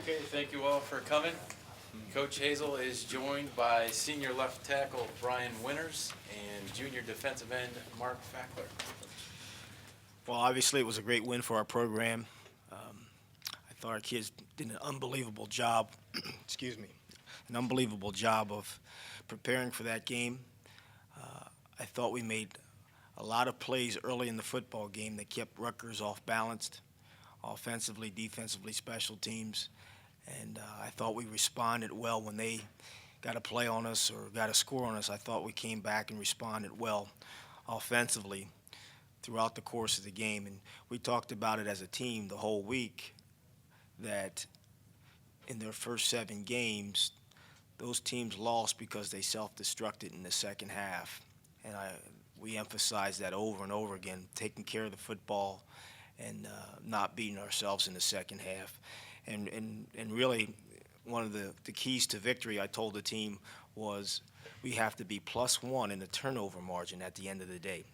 Okay, thank you all for coming. Coach Hazel is joined by senior left tackle Brian Winters and junior defensive end Mark Fackler. Well, obviously, it was a great win for our program. I thought our kids did an unbelievable job, excuse me, an unbelievable job of preparing for that game. I thought we made a lot of plays early in the football game that kept Rutgers off balanced, offensively, defensively, special teams. And I thought we responded well when they got a play on us or got a score on us. I thought we came back and responded well offensively throughout the course of the game. And we talked about it as a team the whole week that in their first 7 games, those teams lost because they self-destructed in the second half. And we emphasized that over and over again, taking care of the football and not beating ourselves in the second half. And really, one of the keys to victory, I told the team, was we have to be +1 in the turnover margin at the end of the day.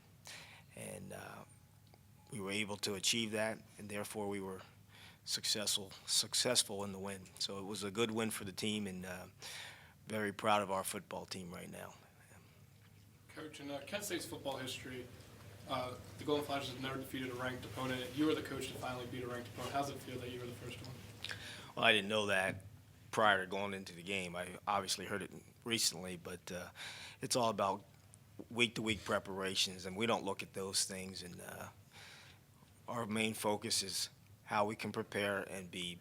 And we were able to achieve that, and therefore we were successful in the win. So it was a good win for the team, and very proud of our football team right now. Coach, in Kent State's football history, the Golden Flashes have never defeated a ranked opponent. You were the coach to finally beat a ranked opponent. How does it feel that you were the first one? Well, I didn't know that prior to going into the game. I obviously heard it recently, but it's all about week-to-week preparations, and we don't look at those things. And our main focus is how we can prepare and be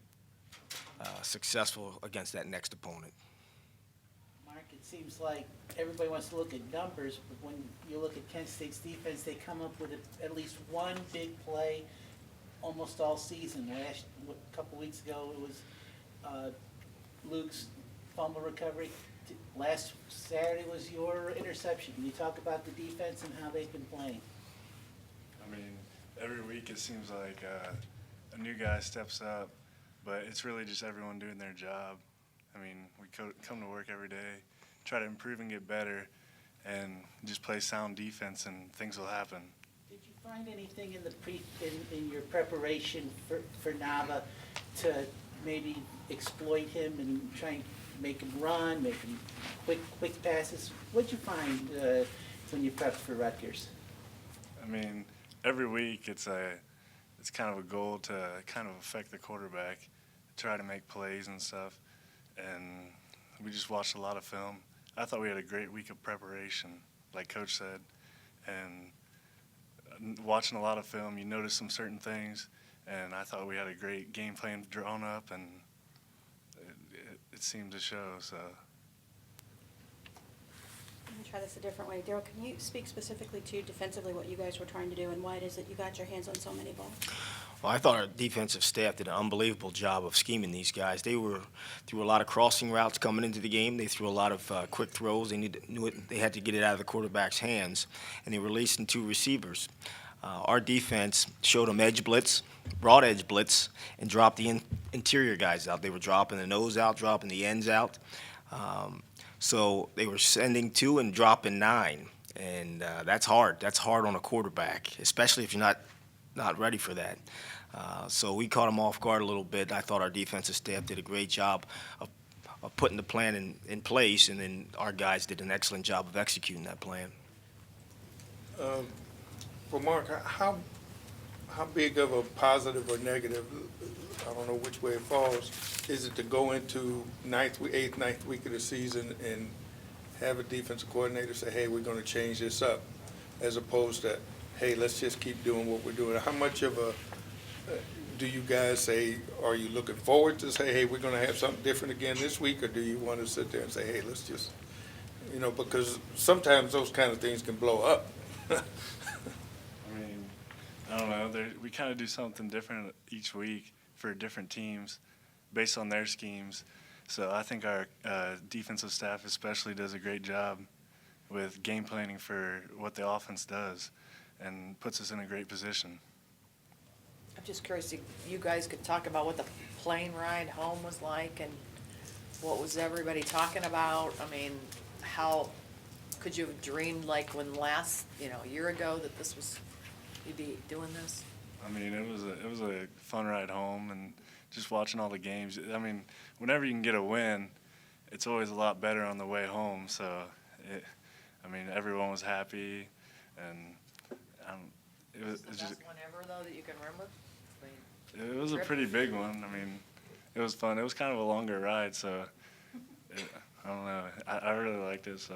successful against that next opponent. Mark, it seems like everybody wants to look at numbers, but when you look at Kent State's defense, they come up with at least one big play almost all season. A couple weeks ago, it was Luke's fumble recovery. Last Saturday was your interception. Can you talk about the defense and how they've been playing? I mean, every week it seems like a new guy steps up, but it's really just everyone doing their job. I mean, we come to work every day, try to improve and get better, and just play sound defense, and things will happen. Did you find anything in your preparation for Nava to maybe exploit him and try and make him run, make him quick passes? What'd you find when you prepped for Rutgers? I mean, every week it's kind of a goal to kind of affect the quarterback, try to make plays and stuff, and we just watched a lot of film. I thought we had a great week of preparation, like Coach said, and watching a lot of film, you notice some certain things, and I thought we had a great game plan drawn up, and it seemed to show. So. I'm going to try this a different way. Daryl, can you speak specifically to defensively what you guys were trying to do and why it is that you got your hands on so many balls? Well, I thought our defensive staff did an unbelievable job of scheming these guys. They threw a lot of crossing routes coming into the game. They threw a lot of quick throws. They had to get it out of the quarterback's hands, and they released in 2 receivers. Our defense showed them edge blitz, broad edge blitz, and dropped the interior guys out. They were dropping the nose out, dropping the ends out. So they were sending 2 and dropping 9, and that's hard. That's hard on a quarterback, especially if you're not ready for that. So we caught them off guard a little bit. I thought our defensive staff did a great job of putting the plan in place, and then our guys did an excellent job of executing that plan. Well, Mark, how big of a positive or negative, I don't know which way it falls, is it to go into 8th, 9th week of the season and have a defensive coordinator say, hey, we're going to change this up, as opposed to, hey, let's just keep doing what we're doing? How much of a do you guys say, are you looking forward to say, hey, we're going to have something different again this week, or do you want to sit there and say, hey, let's just, because sometimes those kind of things can blow up. I mean, I don't know. We kind of do something different each week for different teams based on their schemes. So I think our defensive staff especially does a great job with game planning for what the offense does and puts us in a great position. I'm just curious if you guys could talk about what the plane ride home was like and what was everybody talking about? I mean, how could you have dreamed like when a year ago that you'd be doing this? I mean, it was a fun ride home, and just watching all the games. I mean, whenever you can get a win, it's always a lot better on the way home. So, everyone was happy, and it was The just best one ever, though, that you can remember? I mean, it was a pretty big one. I mean, it was fun. It was kind of a longer ride, so I don't know. I really liked it. So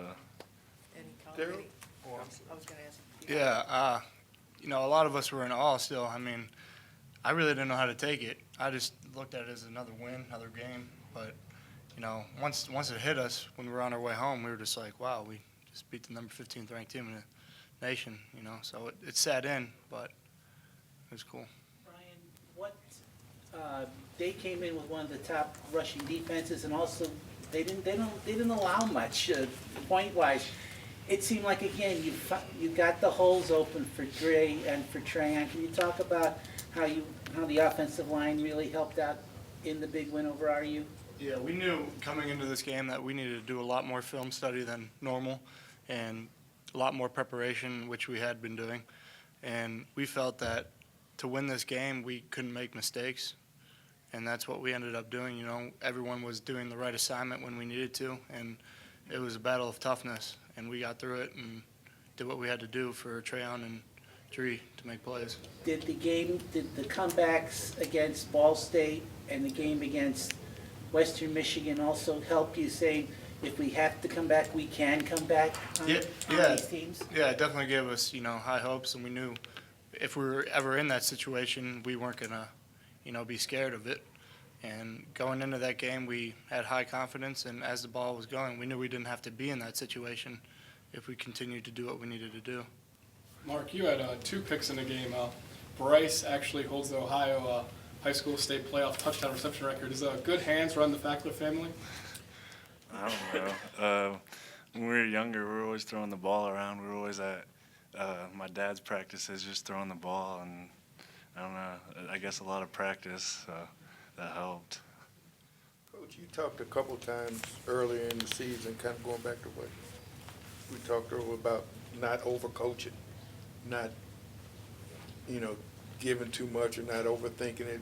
any Daryl? comment? Oh, I'm I was gonna ask. you. Yeah, a lot of us were in awe still. I mean, I really didn't know how to take it. I just looked at it as another win, another game. But, once it hit us when we were on our way home, we were just like, wow, we just beat the number 15th ranked team in the nation, So it sat in, but it was cool. Brian, they came in with one of the top rushing defenses, and also they didn't allow much point wise. It seemed like again you got the holes open for Dre and for Trayon. Can you talk about how the offensive line really helped out in the big win over RU? Yeah, we knew coming into this game that we needed to do a lot more film study than normal and a lot more preparation, which we had been doing. And we felt that to win this game, we couldn't make mistakes. And that's what we ended up doing. Everyone was doing the right assignment when we needed to. And it was a battle of toughness. And we got through it and did what we had to do for Trayon and Dree to make plays. Did the comebacks against Ball State and the game against Western Michigan also help you saying, if we have to come back, we can come back on these teams? Yeah, it definitely gave us, high hopes, and we knew if we were ever in that situation, we weren't gonna, be scared of it. And going into that game, we had high confidence, and as the ball was going, we knew we didn't have to be in that situation if we continued to do what we needed to do. Mark, you had 2 picks in the game. Bryce actually holds the Ohio high school state playoff touchdown reception record. Is good hands run the Fackler family? I don't know. When we were younger, we were always throwing the ball around. We were always at my dad's practices, just throwing the ball, and I don't know. I guess a lot of practice, so that helped. Coach, you talked a couple times earlier in the season, kind of going back to what we talked earlier about not overcoaching, not, giving too much or not overthinking it.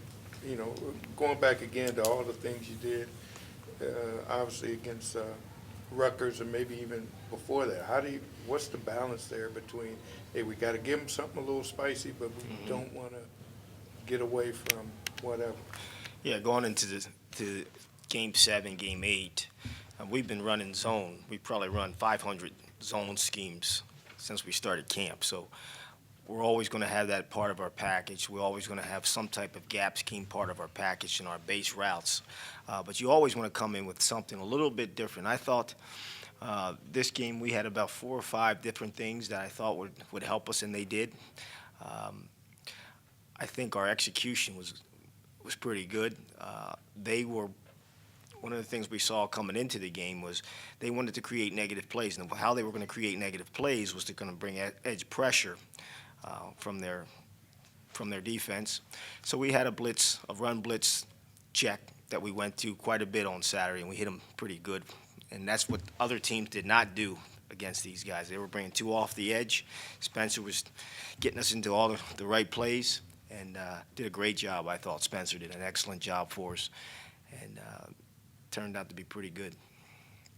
Going back again to all the things you did, obviously against Rutgers and maybe even before that. What's the balance there between, hey, we got to give them something a little spicy, but we don't want to get away from whatever? Yeah, going into to Game 7, Game 8, we've been running zone. We probably run 500 zone schemes since we started camp. So we're always going to have that part of our package. We're always going to have some type of gap scheme part of our package in our base routes. But you always want to come in with something a little bit different. I thought this game we had about 4 or 5 different things that I thought would help us, and they did. I think our execution was pretty good. One of the things we saw coming into the game was they wanted to create negative plays, and how they were going to create negative plays was they're going to bring edge pressure from their defense. So we had a run blitz check that we went to quite a bit on Saturday, and we hit them pretty good. And that's what other teams did not do against these guys. They were bringing 2 off the edge. Spencer was getting us into all the right plays and did a great job, I thought. Spencer did an excellent job for us, and turned out to be pretty good. Is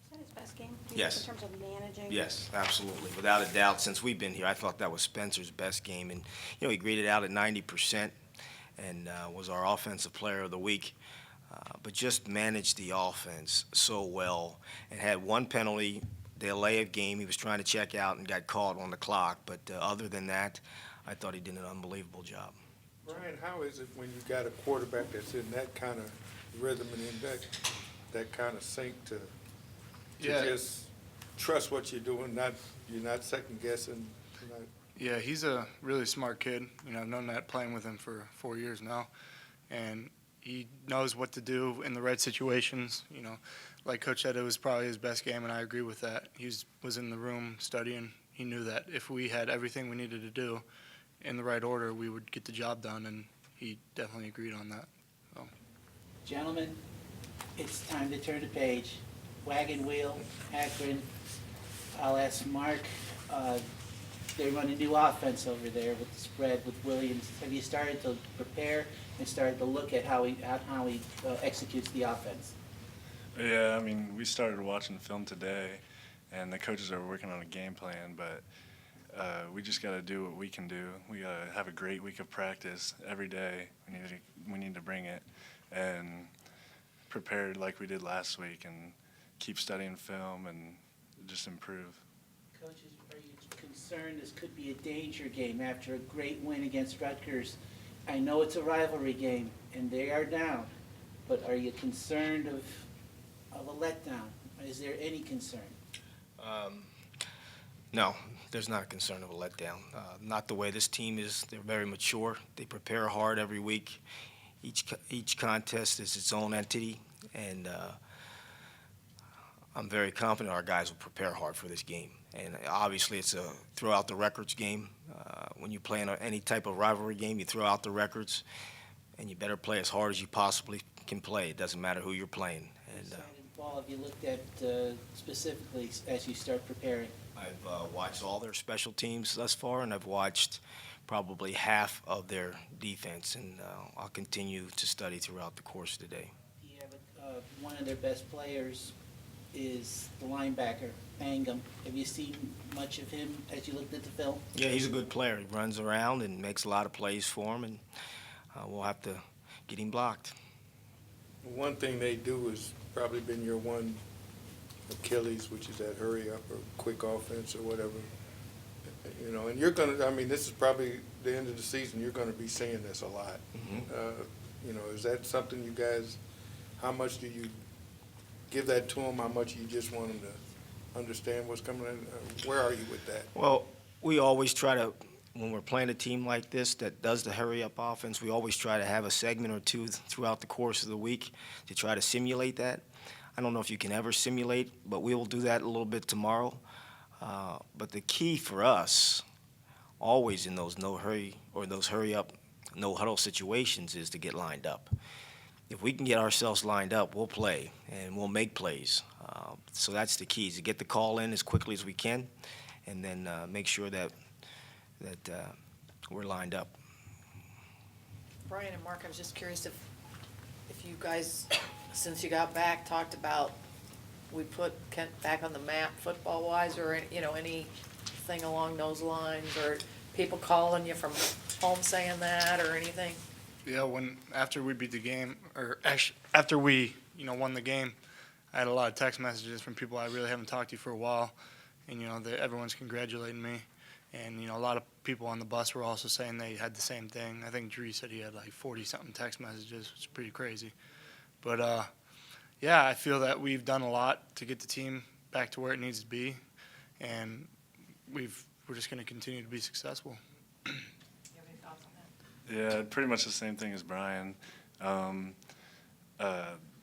that his best game? Do you Yes. think, in terms of managing? Yes, absolutely. Without a doubt, since we've been here, I thought that was Spencer's best game. And, he graded out at 90% and was our offensive player of the week. But just managed the offense so well and had 1 penalty, delay of game. He was trying to check out and got caught on the clock. But other than that, I thought he did an unbelievable job. Brian, how is it when you got a quarterback that's in that kind of rhythm and in that kind of sync to just trust what you're doing, you're not second guessing? Yeah, he's a really smart kid. I've known that playing with him for 4 years now. And he knows what to do in the right situations. Like Coach said, it was probably his best game, and I agree with that. He was in the room studying. He knew that if we had everything we needed to do in the right order, we would get the job done, and he definitely agreed on that. So. Gentlemen, it's time to turn the page. Wagon Wheel, Akron. I'll ask Mark, they run a new offense over there with the spread with Williams. Have you started to prepare and started to look at how he executes the offense? Yeah, I mean, we started watching film today, and the coaches are working on a game plan, but we just got to do what we can do. We got to have a great week of practice every day. We need to bring it and prepare like we did last week and keep studying film and just improve. Coaches, are you concerned this could be a danger game after a great win against Rutgers? I know it's a rivalry game, and they are down, but are you concerned of a letdown? Is there any concern? No, there's not a concern of a letdown. Not the way this team is. They're very mature. They prepare hard every week. Each contest is its own entity, and I'm very confident our guys will prepare hard for this game. And obviously, it's a throw out the records game. When you play in any type of rivalry game, you throw out the records, and you better play as hard as you possibly can play. It doesn't matter who you're playing. And Ball have you looked at specifically as you start preparing? I've watched all their special teams thus far, and I've watched probably half of their defense, and I'll continue to study throughout the course of the day. Do you have one of their best players is the linebacker, Mangum. Have you seen much of him as you looked at the film? Yeah, he's a good player. He runs around and makes a lot of plays for him, and we'll have to get him blocked. One thing they do has probably been your one Achilles, which is that hurry up or quick offense or whatever. You know, and you're gonna, I mean, this is probably the end of the season, you're gonna be saying this a lot. You know, is that something you guys, how much do you give that to them? How much you just want them to understand what's coming in? Where are you with that? Well, we always try to, when we're playing a team like this that does the hurry-up offense, we always try to have a segment or two throughout the course of the week to try to simulate that. I don't know if you can ever simulate, but we will do that a little bit tomorrow. But the key for us, always in those no-hurry or those hurry-up, no-huddle situations, is to get lined up. If we can get ourselves lined up, we'll play, and we'll make plays. So that's the key, is to get the call in as quickly as we can, and then make sure that we're lined up. Brian and Mark, I was just curious if you guys, since you got back, talked about we put Kent back on the map football-wise, or, you know, anything along those lines, or people calling you from home saying that, or anything? Yeah, after we beat the game, or actually after we won the game, I had a lot of text messages from people I really haven't talked to for a while, and everyone's congratulating me, and a lot of people on the bus were also saying they had the same thing. I think Drew said he had like 40-something text messages, which is pretty crazy. But yeah, I feel that we've done a lot to get the team back to where it needs to be, and we're just going to continue to be successful. You have any thoughts on that? Yeah, pretty much the same thing as Brian.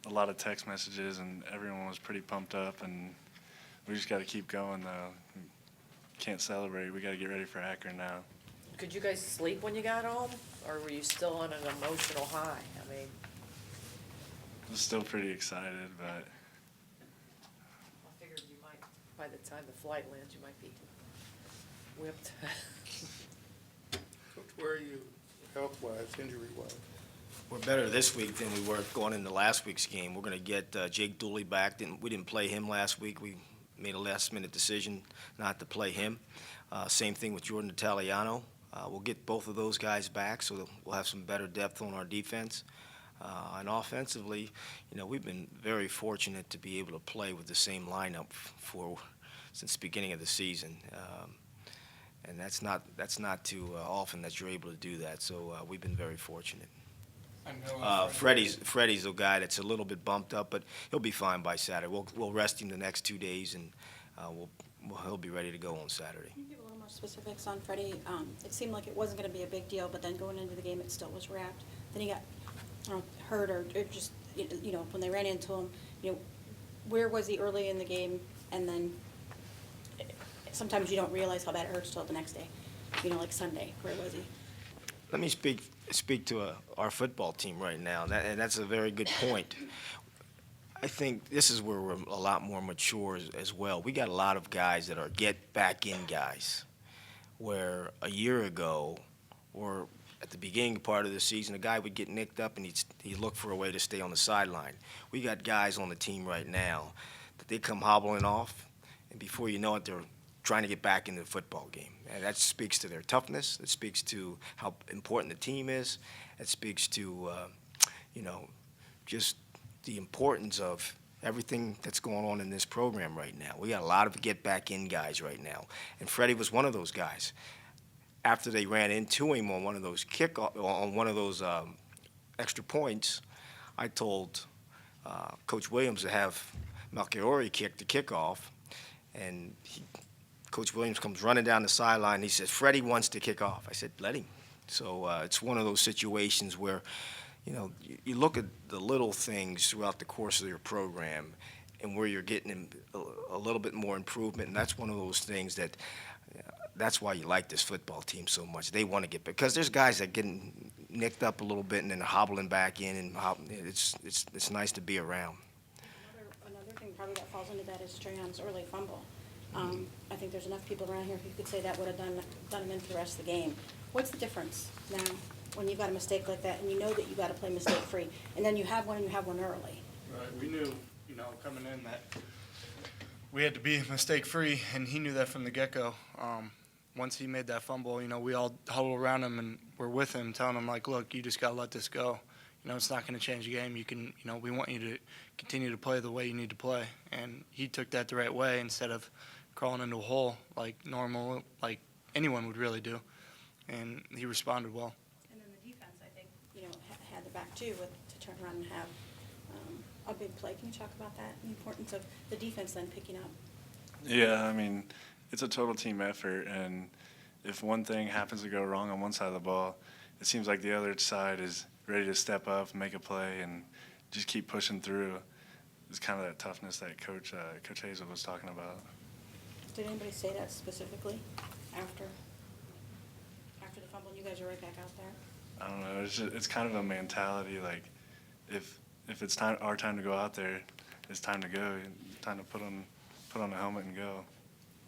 A lot of text messages, and everyone was pretty pumped up, and we just got to keep going, though. Can't celebrate. We got to get ready for Akron now. Could you guys sleep when you got home, or were you still on an emotional high? I mean, I'm still pretty excited, but I figured you might, by the time the flight lands, you might be whipped. Coach, where are you health-wise, injury-wise? We're better this week than we were going into last week's game. We're going to get Jake Dooley back. We didn't play him last week. We made a last-minute decision not to play him. Same thing with Jordan Italiano. We'll get both of those guys back, so that we'll have some better depth on our defense. And offensively, we've been very fortunate to be able to play with the same lineup since the beginning of the season. And that's not too often that you're able to do that. So we've been very fortunate. I know. Freddie's the guy that's a little bit bumped up, but he'll be fine by Saturday. We'll rest him the next 2 days, and he'll be ready to go on Saturday. Can you give a little more specifics on Freddie? It seemed like it wasn't going to be a big deal, but then going into the game, it still was wrapped. Then he got hurt, or just when they ran into him, where was he early in the game? And then sometimes you don't realize how bad it hurts till the next day. Like Sunday, where was he? Let me speak to our football team right now, and that's a very good point. I think this is where we're a lot more mature as well. We got a lot of guys that are get-back-in guys. where a year ago, or at the beginning part of the season, a guy would get nicked up and he'd look for a way to stay on the sideline. We got guys on the team right now that they come hobbling off, and before you know it, they're trying to get back into the football game. And that speaks to their toughness. It speaks to how important the team is. It speaks to, just the importance of everything that's going on in this program right now. We got a lot of get-back-in guys right now, and Freddie was one of those guys. After they ran into him on one of those extra points, I told Coach Williams to have Malchiori kick the kickoff, and Coach Williams comes running down the sideline. He says, "Freddie wants to kick off." I said, "Let him." So it's one of those situations where, you look at the little things throughout the course of your program and where you're getting a little bit more improvement, and that's one of those things that's why you like this football team so much. They want to get, because there's guys that getting nicked up a little bit and then hobbling back in, and it's nice to be around. Another thing probably that falls into that is Trahan's early fumble. I think there's enough people around here who could say that would have done him into the rest of the game. What's the difference now when you've got a mistake like that and you know that you got to play mistake-free, and then you have one and you have one early? Right, we knew, coming in that we had to be mistake-free, and he knew that from the get-go. Once he made that fumble, we all huddled around him and we're with him, telling him, like, look, you just got to let this go. It's not going to change the game. You can, we want you to continue to play the way you need to play. And he took that the right way instead of crawling into a hole like normal, like anyone would really do. And he responded well. And then the defense, I think, had the back too to turn around and have a big play. Can you talk about that, the importance of the defense then picking up? Yeah, I mean, it's a total team effort, and if one thing happens to go wrong on one side of the ball, it seems like the other side is ready to step up, make a play, and just keep pushing through. It's kind of that toughness that Coach Hazel was talking about. Did anybody say that specifically after the fumble? You guys are right back out there. I don't know. It's kind of a mentality, like if it's our time to go out there, it's time to go. Time to put on a helmet and go.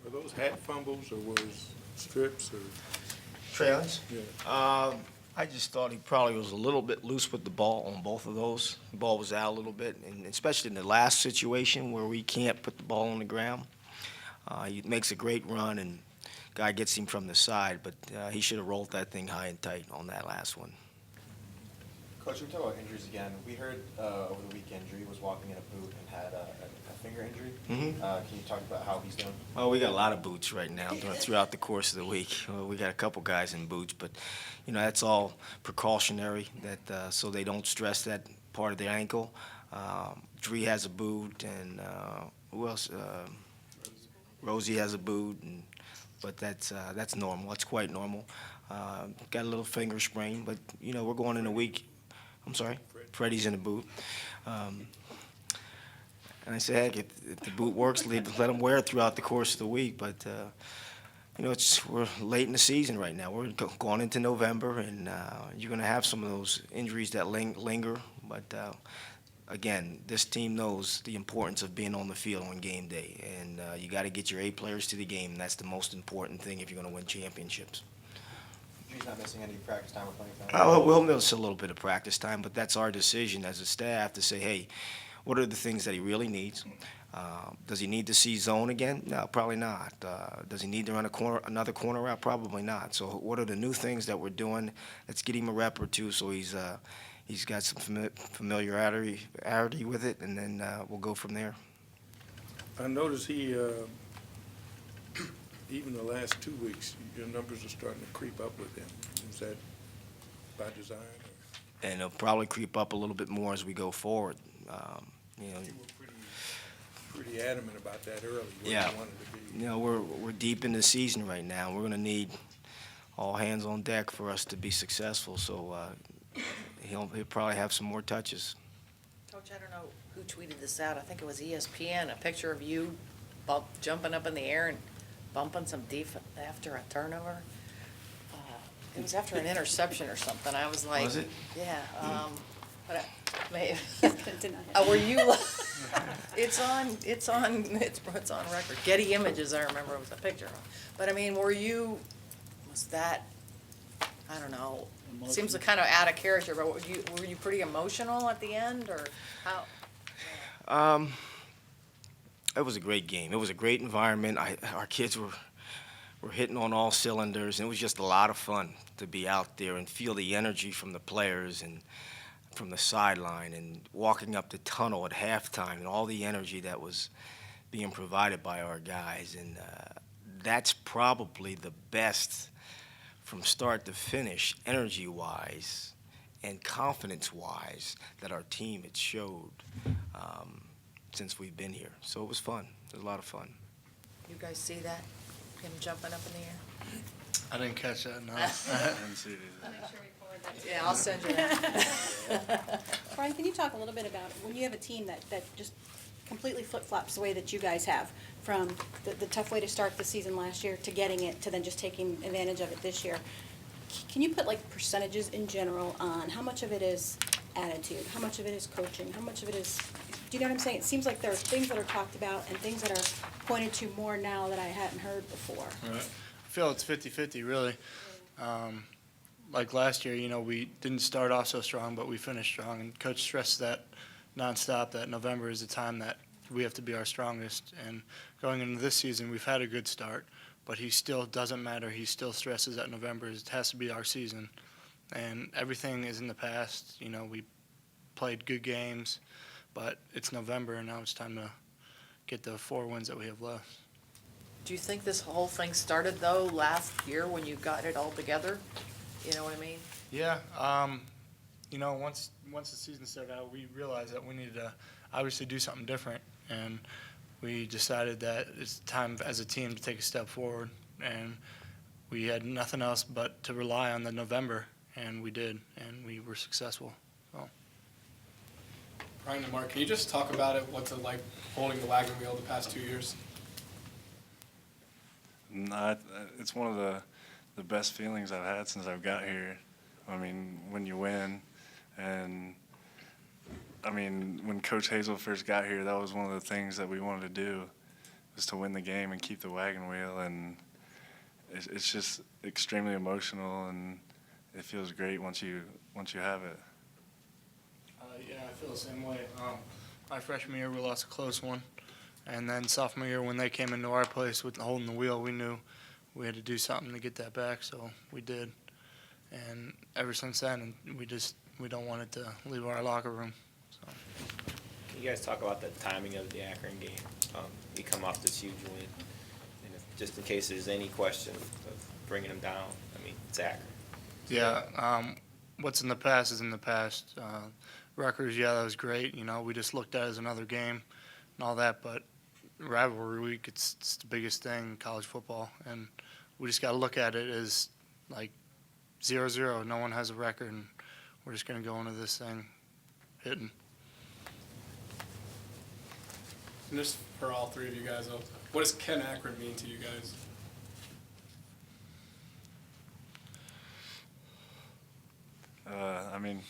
Were those hat fumbles or was strips or? Trails? Yeah. I just thought he probably was a little bit loose with the ball on both of those. The ball was out a little bit, and especially in the last situation where we can't put the ball on the ground. He makes a great run, and guy gets him from the side, but he should have rolled that thing high and tight on that last one. Coach, we talk about injuries again. We heard over the weekend Dree was walking in a boot and had a finger injury. Mhm. Can you talk about how he's doing? Well, we got a lot of boots right now throughout the course of the week. We got a couple guys in boots, but that's all precautionary, that so they don't stress that part of their ankle. Dree has a boot, and who else? Rosie has a boot, but that's normal. That's quite normal. Got a little finger sprain, but we're going in a week. I'm sorry, Freddie's in the boot. And I said, heck, if the boot works, let him wear it throughout the course of the week. But we're late in the season right now. We're going into November, and you're going to have some of those injuries that linger. But again, this team knows the importance of being on the field on game day, and you got to get your A players to the game. And that's the most important thing if you're going to win championships. He's not missing any practice time or playing time? We'll miss a little bit of practice time, but that's our decision as a staff to say, hey, what are the things that he really needs? Does he need to see zone again? No, probably not. Does he need to run another corner route? Probably not. So what are the new things that we're doing? Let's get him a rep or two so he's got some familiarity with it, and then we'll go from there. I noticed he, even the last 2 weeks, your numbers are starting to creep up with him. Is that by design? Or? And it'll probably creep up a little bit more as we go forward. You were pretty adamant about that early. Yeah. You wanted to be. We're deep in the season right now. We're going to need all hands on deck for us to be successful. So he'll probably have some more touches. Coach, I don't know who tweeted this out. I think it was ESPN, a picture of you jumping up in the air and bumping some defense after a turnover. It was after an interception or something. I was like, Was it? Yeah. But Deny it. were you? It's on record. Getty Images. I remember it was a picture. But I mean, were you Was that, I don't know, seems Emotional. kind of out of character, but were you pretty emotional at the end, or how? It was a great game. It was a great environment. Our kids were hitting on all cylinders, and it was just a lot of fun to be out there and feel the energy from the players and from the sideline and walking up the tunnel at halftime and all the energy that was being provided by our guys. And that's probably the best from start to finish, energy-wise and confidence-wise, that our team had showed since we've been here. So it was fun. It was a lot of fun. You guys see that? Him jumping up in the air? I didn't catch that, no. I didn't see it either. Yeah, I'll send you that. Brian, can you talk a little bit about when you have a team that just completely flip-flops the way that you guys have, from the tough way to start the season last year to getting it to then just taking advantage of it this year? Can you put like percentages in general on how much of it is attitude, how much of it is coaching, how much of it is, do you know what I'm saying? It seems like there are things that are talked about and things that are pointed to more now that I hadn't heard before. Right. I feel it's 50-50, really. Like last year, you know, we didn't start off so strong, but we finished strong. And Coach stressed that nonstop, that November is the time that we have to be our strongest. And going into this season, we've had a good start, but he still doesn't matter. He still stresses that November it has to be our season. And everything is in the past. You know, we played good games, but it's November, and now it's time to get the 4 wins that we have left. Do you think this whole thing started, though, last year when you got it all together? You know what I mean? Yeah, you know, once the season started out, we realized that we needed to obviously do something different, and we decided that it's time as a team to take a step forward, and we had nothing else but to rely on the November, and we did, and we were successful. So. Brian and Mark, can you just talk about it? What's it like holding the wagon wheel the past 2 years? It's one of the best feelings I've had since I've got here. I mean, when you win, and I mean, when Coach Hazel first got here, that was one of the things that we wanted to do, was to win the game and keep the wagon wheel, and it's just extremely emotional, and it feels great once you have it. Yeah, I feel the same way. My freshman year, we lost a close one. And then sophomore year, when they came into our place with holding the wheel, we knew we had to do something to get that back, so we did. And ever since then, we don't want it to leave our locker room. So. Can you guys talk about the timing of the Akron game? You come off this huge win, and just in case there's any question of bringing them down, I mean, it's Akron. Yeah, what's in the past is in the past. Rutgers, yeah, that was great. You know, we just looked at it as another game and all that, but rivalry week, it's the biggest thing in college football, and we just got to look at it as like 0-0. No one has a record, and we're just going to go into this thing hitting. And just for all three of you guys, what does Ken Akron mean to you guys? I mean,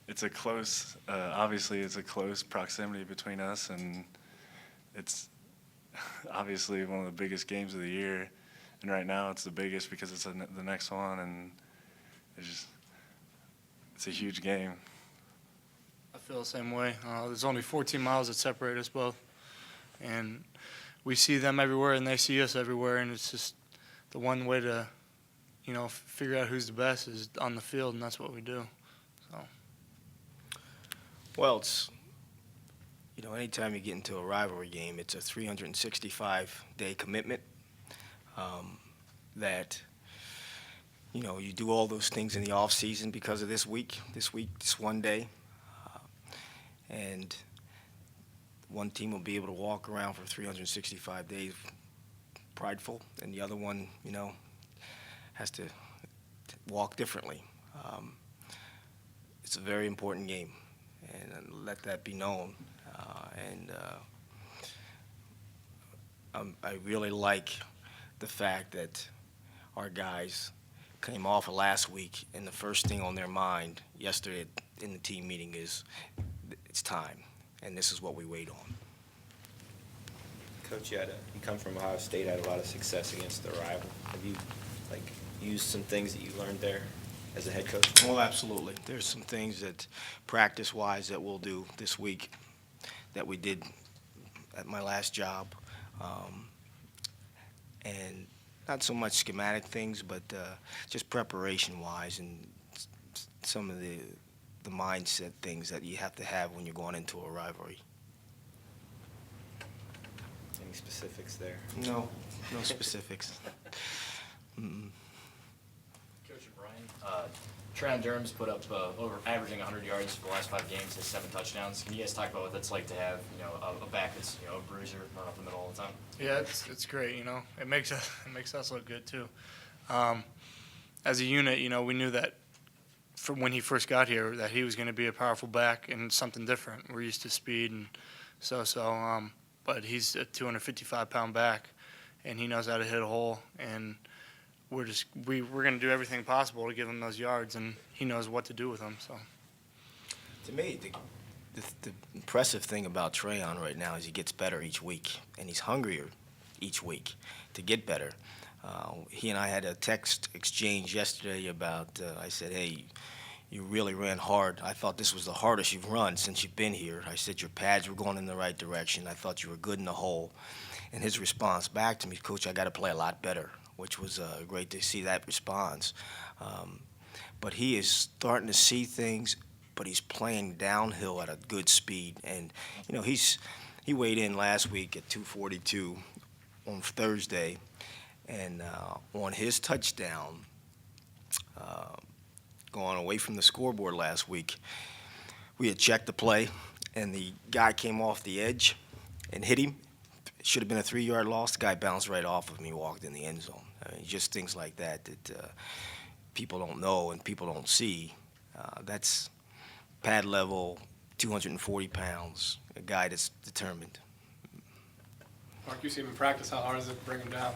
it's a close, obviously it's a close proximity between us, and it's obviously one of the biggest games of the year. And right now it's the biggest because it's the next one, and it's a huge game. I feel the same way. There's only 14 miles that separate us both, and we see them everywhere and they see us everywhere, and it's just the one way to, you know, figure out who's the best is on the field, and that's what we do. So. Well, it's, you know, anytime you get into a rivalry game, it's a 365-day commitment that, you know, you do all those things in the off season because of this one day. And one team will be able to walk around for 365 days prideful, and the other one, you know, has to walk differently. It's a very important game, and let that be known. I really like the fact that our guys came off of last week, and the first thing on their mind yesterday in the team meeting is it's time, and this is what we wait on. Coach, you come from Ohio State, had a lot of success against the rival. Have you, use some things that you learned there as a head coach? Well, absolutely. There's some things that, practice-wise, that we'll do this week that we did at my last job. And not so much schematic things, but just preparation-wise and some of the mindset things that you have to have when you're going into a rivalry. Any specifics there? No specifics. Mm-mm. Coach Brian, Treon Durham's put up over averaging 100 yards for the last 5 games, has 7 touchdowns. Can you guys talk about what that's like to have, a back that's, a bruiser, run up the middle all the time? Yeah, it's great. It makes us look good too. As a unit, we knew that from when he first got here that he was going to be a powerful back and something different. We're used to speed and but he's a 255-pound back, and he knows how to hit a hole. And we're going to do everything possible to give him those yards, and he knows what to do with them. So, To me, the impressive thing about Treon right now is he gets better each week, and he's hungrier each week to get better. He and I had a text exchange yesterday about, I said, hey, you really ran hard. I thought this was the hardest you've run since you've been here. I said your pads were going in the right direction. I thought you were good in the hole. And his response back to me, Coach, I got to play a lot better, which was great to see that response. But he is starting to see things, but he's playing downhill at a good speed. And, he weighed in last week at 242 on Thursday. And on his touchdown, going away from the scoreboard last week, we had checked the play, and the guy came off the edge and hit him. It should have been a 3-yard loss. The guy bounced right off of me, walked in the end zone. I mean, just things like that people don't know and people don't see. That's pad level, 240 pounds, a guy that's determined. Mark, you see him in practice. How hard is it to bring him down?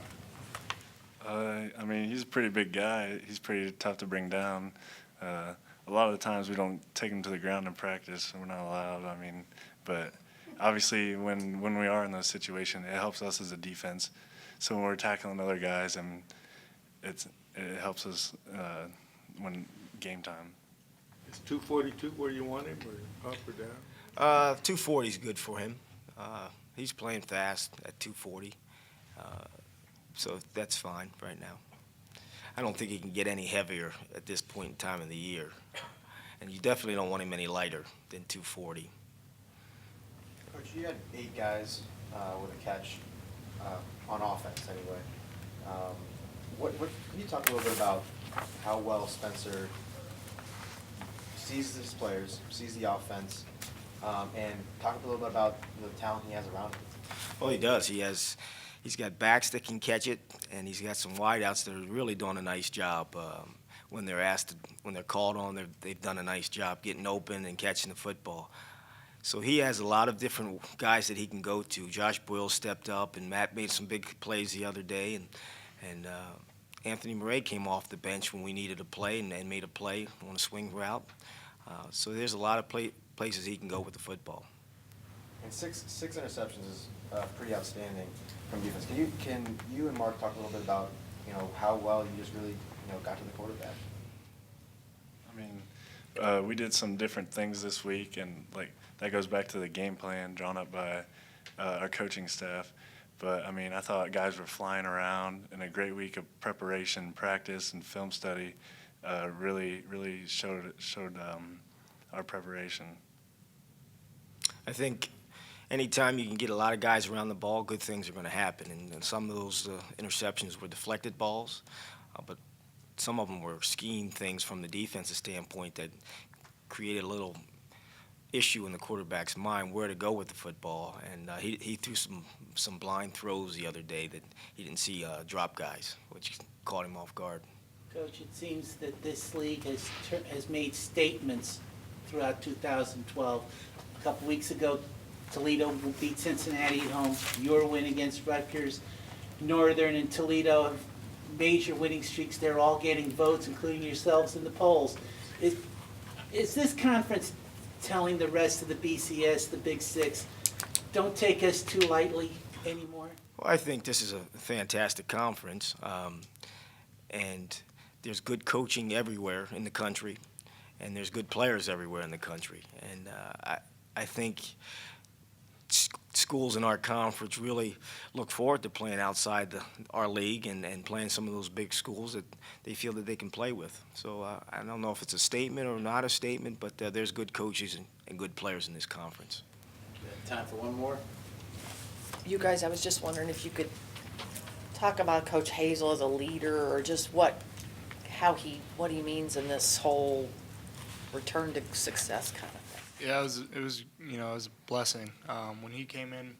He's a pretty big guy. He's pretty tough to bring down. A lot of the times we don't take him to the ground in practice. We're not allowed. But obviously when we are in those situations, it helps us as a defense. So when we're tackling other guys, and it helps us when game time. Is 242 where you want him, or up or down? 240 is good for him. He's playing fast at 240. So that's fine right now. I don't think he can get any heavier at this point in time of the year. And you definitely don't want him any lighter than 240. Coach, you had 8 guys with a catch on offense anyway. Can you talk a little bit about how well Spencer sees his players, sees the offense, and talk a little bit about the talent he has around him? Well, he does. He's got backs that can catch it, and he's got some wideouts that are really doing a nice job. When they're called on, they've done a nice job getting open and catching the football. So he has a lot of different guys that he can go to. Josh Boyle stepped up, and Matt made some big plays the other day, and Anthony Murray came off the bench when we needed a play and made a play on a swing route. So there's a lot of places he can go with the football. And six interceptions is pretty outstanding from defense. Can you and Mark talk a little bit about how well you just really got to the quarterback? We did some different things this week, and that goes back to the game plan drawn up by our coaching staff. But I thought guys were flying around, and a great week of preparation, practice, and film study really showed our preparation. I think anytime you can get a lot of guys around the ball, good things are going to happen. And some of those interceptions were deflected balls, but some of them were scheme things from the defensive standpoint that created a little issue in the quarterback's mind where to go with the football. And he threw some blind throws the other day that he didn't see drop guys, which caught him off guard. Coach, it seems that this league has made statements throughout 2012. A couple weeks ago, Toledo beat Cincinnati at home. Your win against Rutgers. Northern and Toledo have major winning streaks. They're all getting votes, including yourselves in the polls. Is this conference telling the rest of the BCS, the Big Six, don't take us too lightly anymore? Well, I think this is a fantastic conference, and there's good coaching everywhere in the country, and there's good players everywhere in the country. And I think schools in our conference really look forward to playing outside our league and playing some of those big schools that they feel that they can play with. So I don't know if it's a statement or not a statement, but there's good coaches and good players in this conference. Time for one more. You guys, I was just wondering if you could talk about Coach Hazel as a leader, or just what he means in this whole return to success kind of thing. Yeah, it was you know, it was a blessing. When he came in,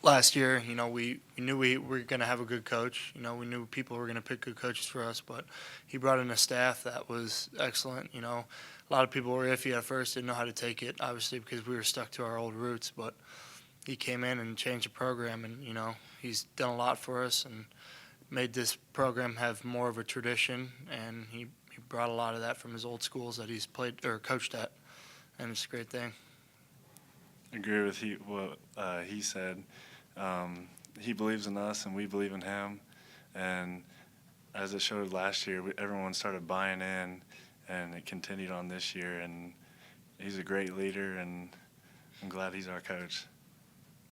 last year, you know, we knew we were going to have a good coach. You know, we knew people were going to pick good coaches for us, but he brought in a staff that was excellent. You know, a lot of people were iffy at first, didn't know how to take it, obviously, because we were stuck to our old roots, but he came in and changed the program, and, you know, he's done a lot for us and made this program have more of a tradition, and he brought a lot of that from his old schools that he's played or coached at, and it's a great thing. Agree with what he said. He believes in us, and we believe in him. And as it showed last year, everyone started buying in, and it continued on this year. And he's a great leader, and I'm glad he's our coach.